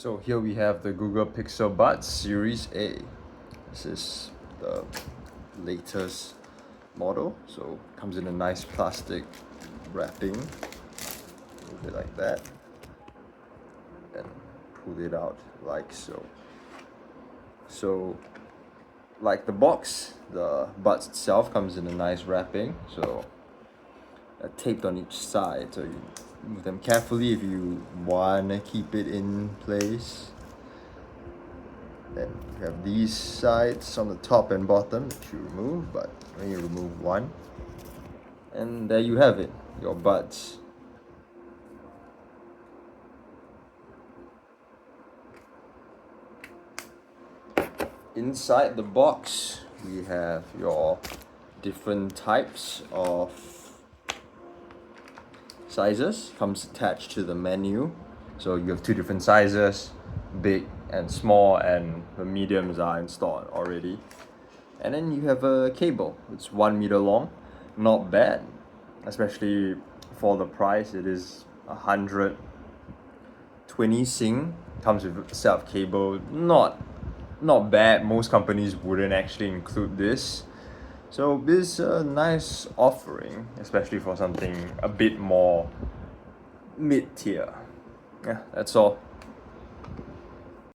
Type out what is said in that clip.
So here we have the Google Pixel Buds Series A. This is the latest model, so comes in a nice plastic wrapping, move it like that, and pull it out like so. So, like the box, the buds itself comes in a nice wrapping, so taped on each side, so you move them carefully if you wanna keep it in place. Then you have these sides on the top and bottom that you remove, but when you remove one, and there you have it, your buds. Inside the box, we have your different types of sizes. Comes attached to the menu, so you have two different sizes, big and small, and the mediums are installed already. And then you have a cable. It's 1 meter long, not bad, especially for the price. It is 120 Sing. Comes with a set of cable. Not bad. Most companies wouldn't actually include this. So this is a nice offering, especially for something a bit more mid-tier. Yeah, that's all.